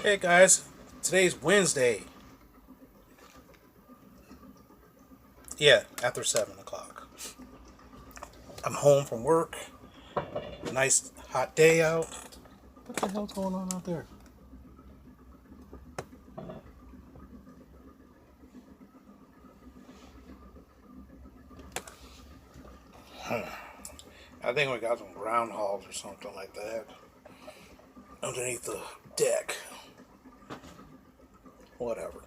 Hey guys, today's Wednesday. Yeah, after 7 o'clock. I'm home from work. Nice hot day out. What the hell's going on out there? I think we got some groundhogs or something like that underneath the deck. Whatever.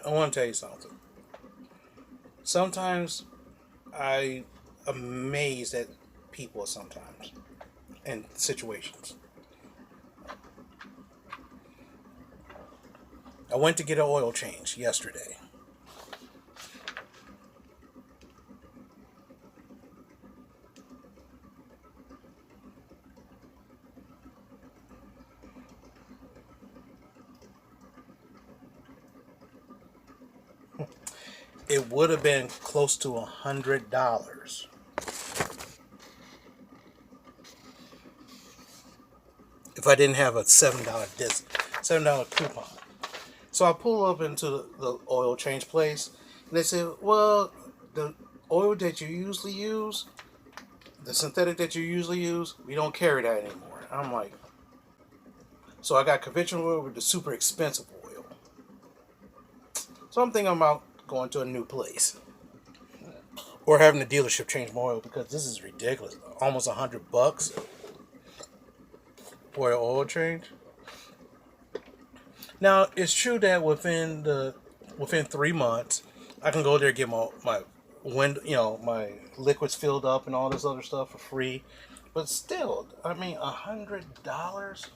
I want to tell you something. Sometimes I amazed at people sometimes and situations. I went to get an oil change yesterday. It would have been close to $100 if I didn't have a $7 coupon. So I pull up into the oil change place, and they said, "Well, the oil that you usually use, the synthetic that you usually use, we don't carry that anymore." I'm like, so I got conventional oil with the super expensive oil. So I'm thinking about going to a new place or having the dealership change my oil because this is ridiculous. Almost $100 for an oil change. Now it's true that within 3 months, I can go there and get my my liquids filled up and all this other stuff for free. But still, I mean, $100,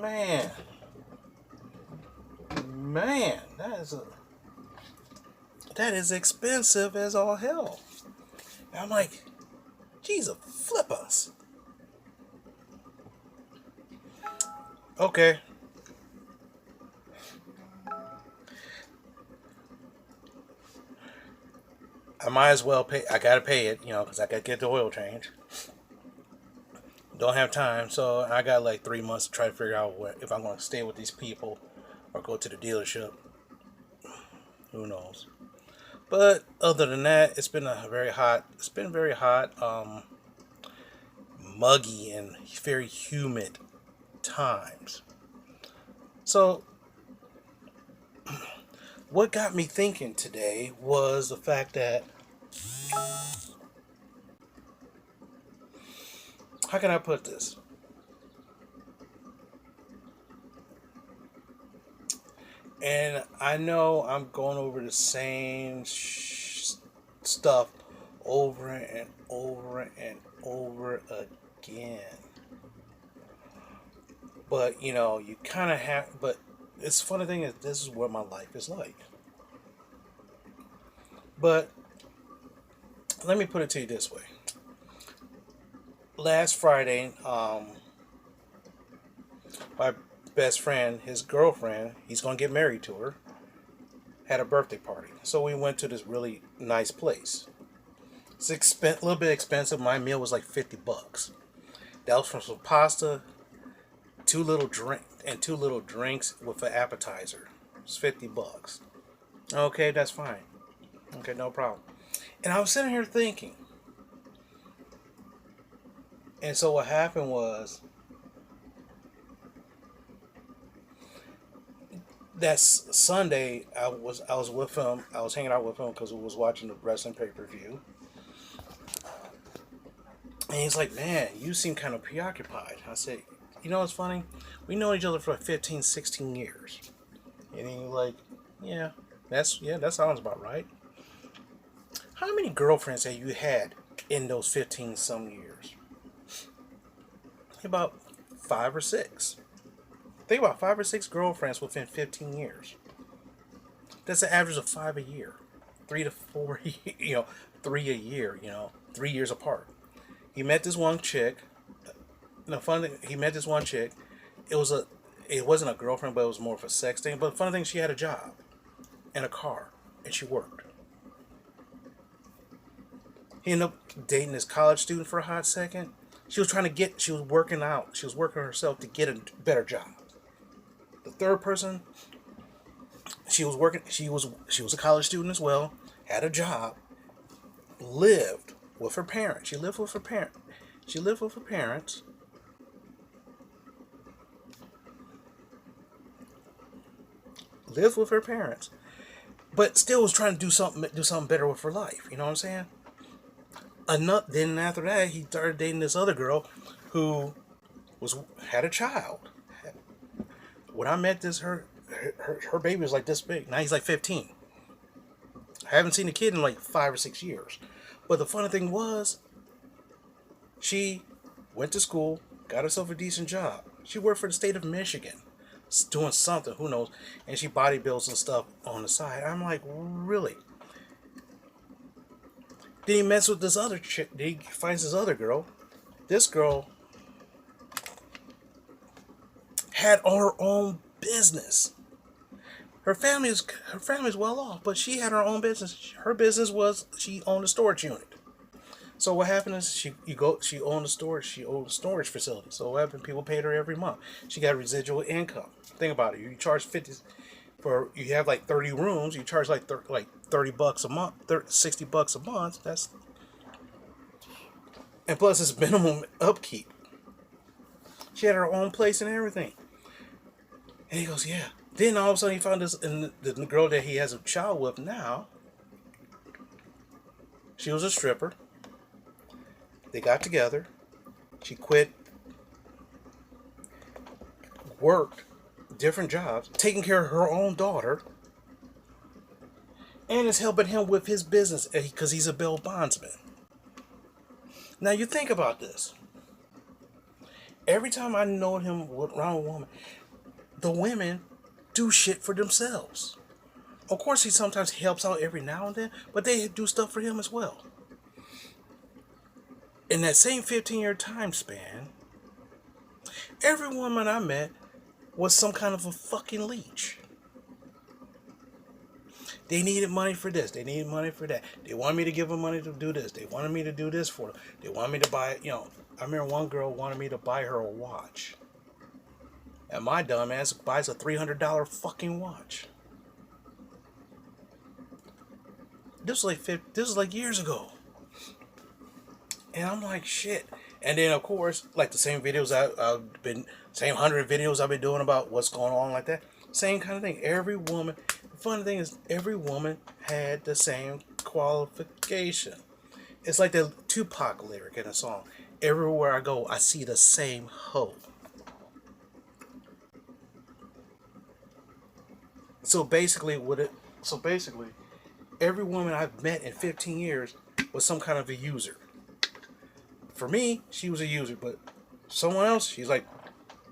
man, man, that is expensive as all hell. And I'm like, Jesus, flip us. Okay, I might as well pay. I gotta pay it, because I gotta get the oil change. Don't have time, so I got like 3 months to try to figure out if I'm going to stay with these people or go to the dealership. Who knows? But other than that, it's been a very hot. It's been very hot, muggy, and very humid times. So what got me thinking today was the fact that, how can I put this? And I know I'm going over the same stuff over and over and over again. But you kind of have. But it's funny thing is, this is what my life is like. But let me put it to you this way. Last Friday, my best friend, his girlfriend, he's gonna get married to her, had a birthday party. So we went to this really nice place. It's a little bit expensive. My meal was like $50. That was from some pasta, two little drinks with an appetizer. It's $50. Okay, that's fine. Okay, no problem. And I was sitting here thinking, and so what happened was that Sunday I was with him. I was hanging out with him because we was watching the wrestling pay-per-view. And he's like, "Man, you seem kind of preoccupied." I said, "You know what's funny? We know each other for like 15, 16 years." And he's like, "Yeah, that sounds about right." How many girlfriends have you had in those 15 some years? About five or six. Think about 5 or 6 girlfriends within 15 years. That's an average of five a year, 3 to 4, 3 a year, 3 years apart. He met this one chick. The fun thing, he met this one chick. It was a, it wasn't a girlfriend, but it was more of a sex thing. But the funny thing, she had a job and a car, and she worked. He ended up dating this college student for a hot second. She was working out. She was working herself to get a better job. The third person, she was a college student as well, had a job, lived with her parents. She lived with her parents, lived with her parents, but still was trying to do something better with her life. You know what I'm saying? Then after that, he started dating this other girl, who was had a child. When I met her baby was like this big. Now he's like 15. I haven't seen a kid in like 5 or 6 years. But the funny thing was, she went to school, got herself a decent job. She worked for the state of Michigan, doing something, who knows, and she bodybuilds and stuff on the side. I'm like, really? Then he mess with this other chick. Then he finds this other girl. This girl had her own business. Her family's well off, but she had her own business. Her business was she owned a storage unit. So what happened is she owned a storage facility. So what happened? People paid her every month. She got residual income. Think about it. You charge 50 for you have like 30 rooms. You charge like $30 a month, $60 a month. And plus it's minimum upkeep. She had her own place and everything. And he goes, yeah. Then all of a sudden he found this, and the girl that he has a child with now, she was a stripper. They got together. She quit, worked different jobs, taking care of her own daughter, and is helping him with his business because he's a bail bondsman. Now you think about this. Every time I know him around a woman, the women do shit for themselves. Of course, he sometimes helps out every now and then, but they do stuff for him as well. In that same 15-year time span, every woman I met was some kind of a fucking leech. They needed money for this. They needed money for that. They wanted me to give them money to do this. They wanted me to do this for them. They wanted me to buy, I remember one girl wanted me to buy her a watch. And my dumb ass buys a $300 fucking watch. This was like years ago. And I'm like, shit. And then of course, like the same videos same 100 videos I've been doing about what's going on like that. Same kind of thing. The funny thing is every woman had the same qualification. It's like the Tupac lyric in a song. Everywhere I go, I see the same hoe. So basically, every woman I've met in 15 years was some kind of a user. For me, she was a user, but someone else, she's like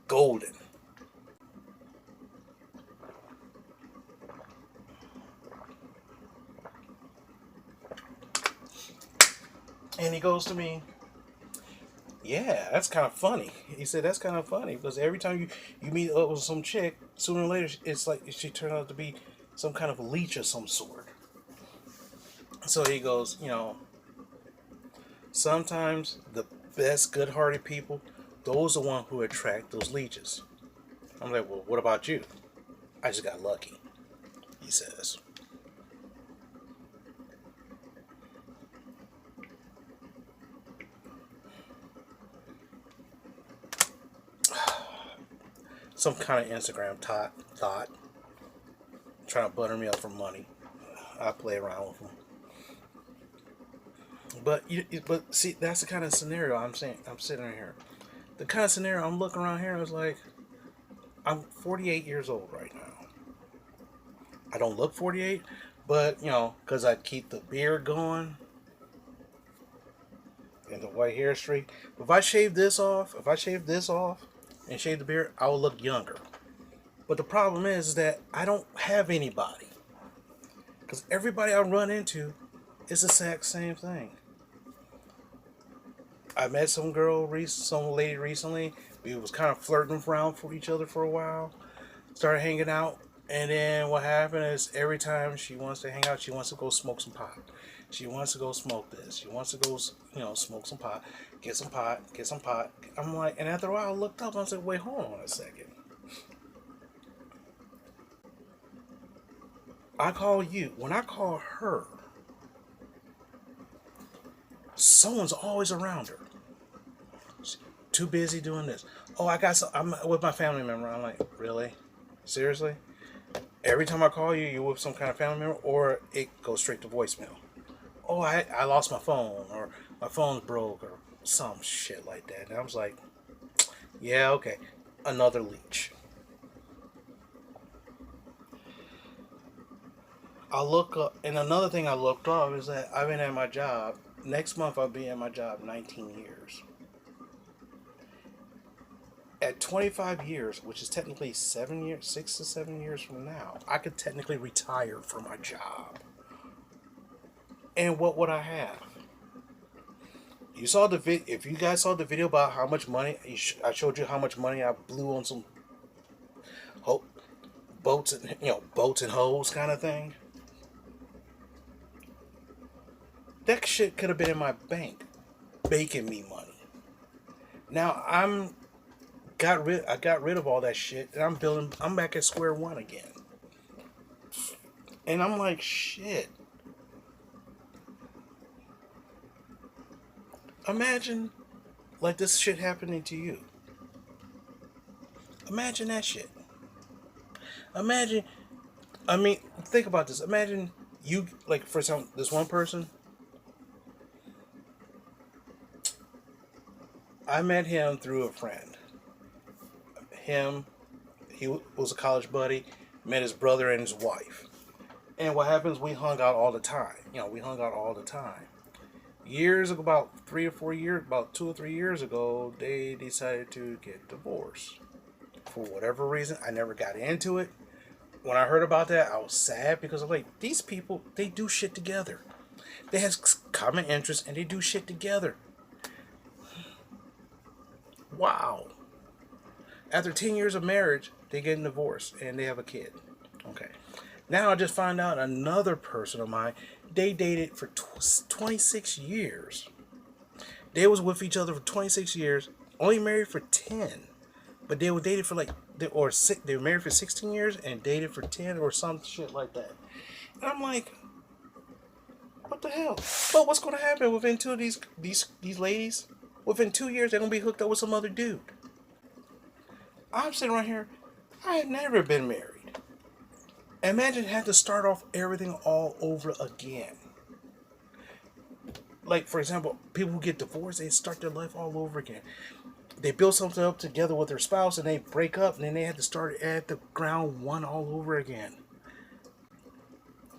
golden. And he goes to me, yeah, that's kind of funny. He said, that's kind of funny because every time you meet up with some chick, sooner or later, it's like she turned out to be some kind of leech of some sort. So he goes, sometimes the best good-hearted people, those are the ones who attract those leeches. I'm like, well, what about you? I just got lucky, he says. Some kind of Instagram thought trying to butter me up for money. I play around with them. But see, that's the kind of scenario I'm saying. I'm sitting here. The kind of scenario I'm looking around here is like, I'm 48 years old right now. I don't look 48, but because I keep the beard going and the white hair streak. If I shave this off, and shave the beard, I will look younger. But the problem is that I don't have anybody. Because everybody I run into is the exact same thing. I met some lady recently. We was kind of flirting around for each other for a while. Started hanging out. And then what happened is every time she wants to hang out, she wants to go smoke some pot. She wants to go smoke this. She wants to go, smoke some pot, get some pot. I'm like, and after a while, I looked up and I said, wait, hold on a second. I call you. When I call her, someone's always around her. She's too busy doing this. Oh, I'm with my family member. I'm like, really? Seriously? Every time I call you, you're with some kind of family member, or it goes straight to voicemail. Oh, I lost my phone, or my phone's broke, or some shit like that. And I was like, yeah, okay, another leech. I look up, and another thing I looked up is that I've been at my job. Next month, I'll be at my job 19 years. At 25 years, which is technically 7 years, 6 to 7 years from now, I could technically retire from my job. And what would I have? You saw the If you guys saw the video about how much money I showed you how much money I blew on some ho- boats and hoes kind of thing. That shit could have been in my bank, making me money. Now I got rid of all that shit, and I'm back at square one again. And I'm like, shit. Imagine like this shit happening to you. Imagine that shit. Imagine, I mean, think about this. Imagine you, like, for example, this one person, I met him through a friend. Him, he was a college buddy, met his brother and his wife. And what happens, we hung out all the time. We hung out all the time. Years ago, about 3 or 4 years, about 2 or 3 years ago, they decided to get divorced. For whatever reason, I never got into it. When I heard about that, I was sad because I'm like, these people, they do shit together. They have common interests and they do shit together. Wow. After 10 years of marriage, they get divorced and they have a kid. Okay. Now I just find out another person of mine, they dated for 26 years. They was with each other for 26 years, only married for 10. But they were dated for they were married for 16 years and dated for 10 or some shit like that. And I'm like, what the hell? But what's going to happen within two of these ladies? Within 2 years, they're going to be hooked up with some other dude. I'm sitting right here. I had never been married. Imagine having to start off everything all over again. Like, for example, people who get divorced, they start their life all over again. They build something up together with their spouse and they break up and then they have to start at the ground one all over again.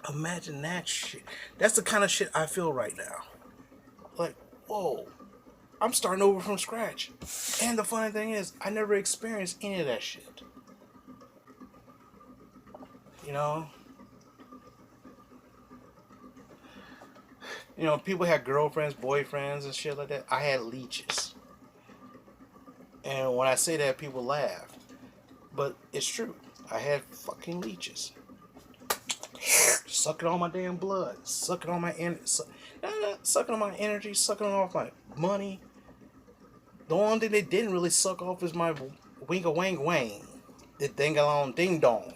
Imagine that shit. That's the kind of shit I feel right now. Like, whoa, I'm starting over from scratch. And the funny thing is, I never experienced any of that shit. You know? People had girlfriends, boyfriends, and shit like that. I had leeches. And when I say that, people laugh. But it's true. I had fucking leeches. Sucking on my damn blood. Sucking on my sucking on my energy. Sucking off my money. The only thing they didn't really suck off is my winga wang wang. The ding-a-long ding-dong.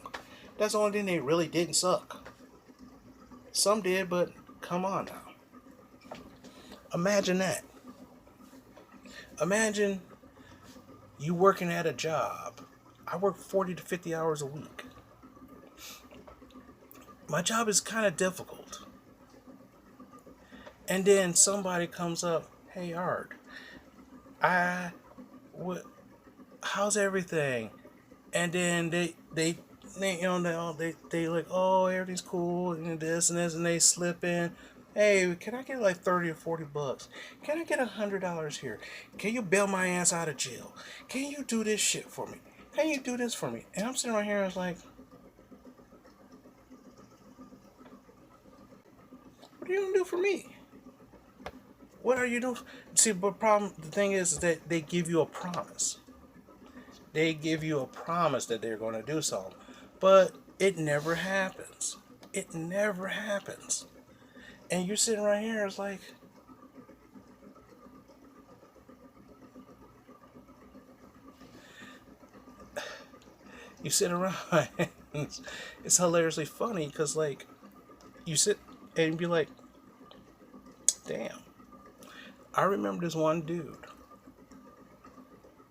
That's the only thing they really didn't suck. Some did, but come on now. Imagine that. Imagine you working at a job. I work 40 to 50 hours a week. My job is kind of difficult. And then somebody comes up, hey Art, how's everything? And then they like, oh, everything's cool and this, and they slip in. Hey, can I get like 30 or 40 bucks? Can I get $100 here? Can you bail my ass out of jail? Can you do this shit for me? Can you do this for me? And I'm sitting right here and I was like, what are you gonna do for me? What are you doing? See, but the thing is that they give you a promise. They give you a promise that they're going to do something, but it never happens. It never happens. And you're sitting right here, it's like, you sit around, and it's hilariously funny because, like, you sit and be like, damn. I remember this one dude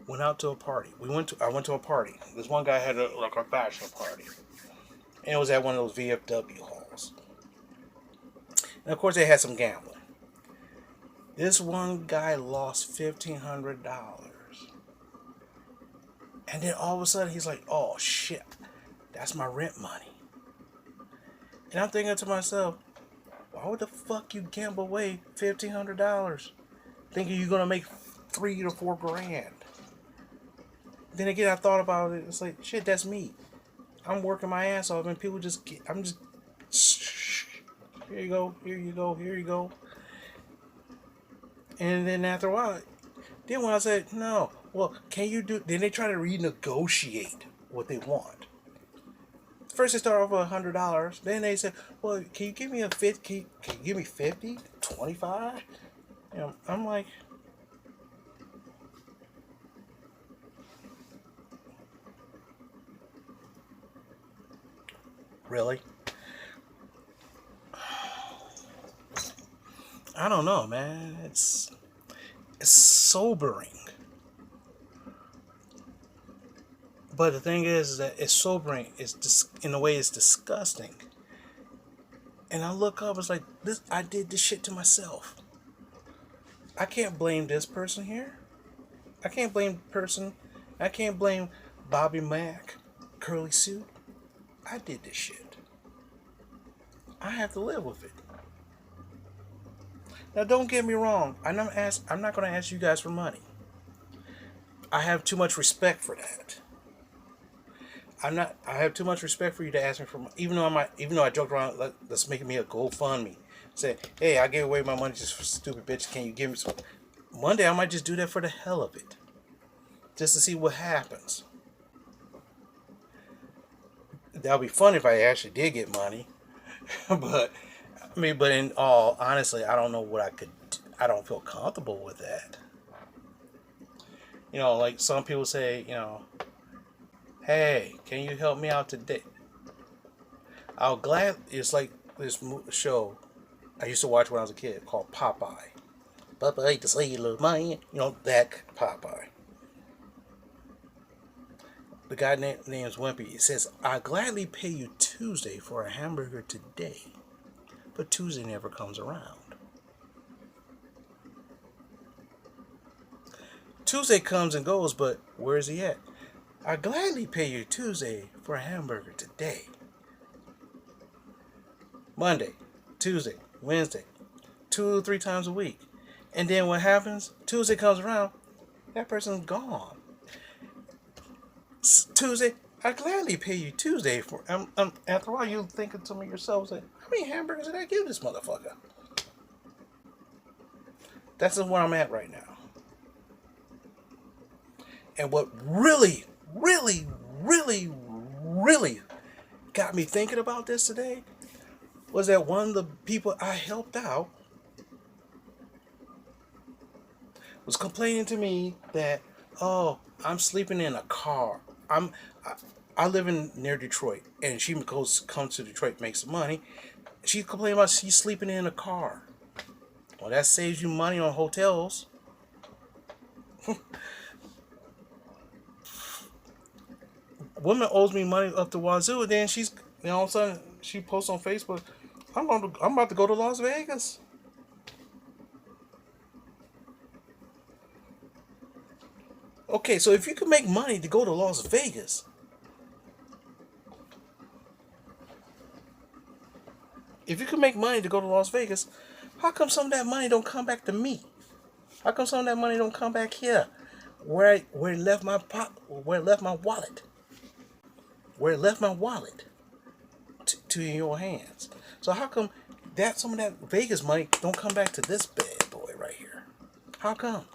went out to a party. I went to a party. This one guy had like a bachelor party, and it was at one of those VFW halls. And of course, they had some gambling. This one guy lost $1,500, and then all of a sudden he's like, "Oh shit, that's my rent money." And I'm thinking to myself, why would the fuck you gamble away $1,500, thinking you're gonna make 3 to 4 grand? Then again, I thought about it. It's like, shit, that's me. I'm working my ass off, and people just get. I'm just. Here you go. Here you go. Here you go. And then after a while, then when I said no, well, can you do? Then they try to renegotiate what they want. First they start off with $100. Then they said, well, can you give me a 50? Can you give me 50, 25? You know, I'm like, really? I don't know, man. It's sobering. But the thing is that it's sobering. In a way, it's disgusting. And I look up, it's like this. I did this shit to myself. I can't blame this person here. I can't blame the person. I can't blame Bobby Mack, curly suit. I did this shit. I have to live with it. Now, don't get me wrong. I'm not going to ask you guys for money. I have too much respect for that. I'm not. I have too much respect for you to ask me for money. Even though I joked around, let's make me a GoFundMe. Say, hey, I gave away my money just for stupid bitch. Can you give me some? One day I might just do that for the hell of it, just to see what happens. That would be fun if I actually did get money, but but in all honestly, I don't know what I could. I don't feel comfortable with that. Like some people say, hey, can you help me out today? I'll glad. It's like this show I used to watch when I was a kid called Popeye. Popeye the Sailor Man. That Popeye. The guy named Wimpy. It says, "I gladly pay you Tuesday for a hamburger today," but Tuesday never comes around. Tuesday comes and goes, but where is he at? I gladly pay you Tuesday for a hamburger today. Monday, Tuesday, Wednesday, 2 or 3 times a week. And then what happens? Tuesday comes around, that person's gone. Tuesday, I gladly pay you Tuesday for. After a while, you thinking to yourself, like, how many hamburgers did I give this motherfucker? That's where I'm at right now. And what really, really, really, really got me thinking about this today was that one of the people I helped out was complaining to me that, oh, I'm sleeping in a car. I live near Detroit, and she comes to Detroit, makes some money. She complained about she's sleeping in a car. Well, that saves you money on hotels. Woman owes me money up to wazoo, and then all of a sudden she posts on Facebook, I'm about to go to Las Vegas. Okay, so if you can make money to go to Las Vegas, how come some of that money don't come back to me? How come some of that money don't come back here, where it left my where it left my wallet, to in your hands? So how come that some of that Vegas money don't come back to this bad boy right here? How come?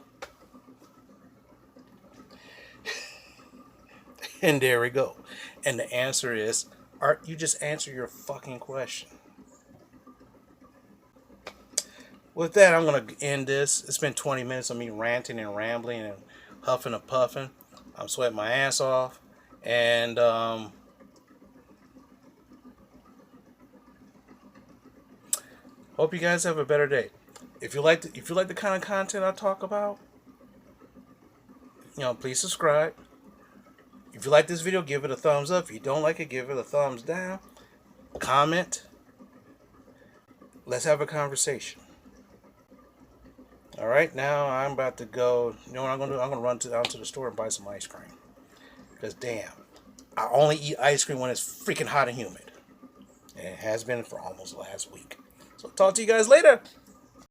And there we go. And the answer is, Art, you just answer your fucking question. with that, I'm gonna end this. It's been 20 minutes of me ranting and rambling and huffing and puffing. I'm sweating my ass off, and hope you guys have a better day. If you like the kind of content I talk about, please subscribe. If you like this video, give it a thumbs up. If you don't like it, give it a thumbs down. Comment. Let's have a conversation. All right, now I'm about to go. You know what I'm gonna do? I'm gonna run down to the store and buy some ice cream. Because damn, I only eat ice cream when it's freaking hot and humid. And it has been for almost last week. So talk to you guys later.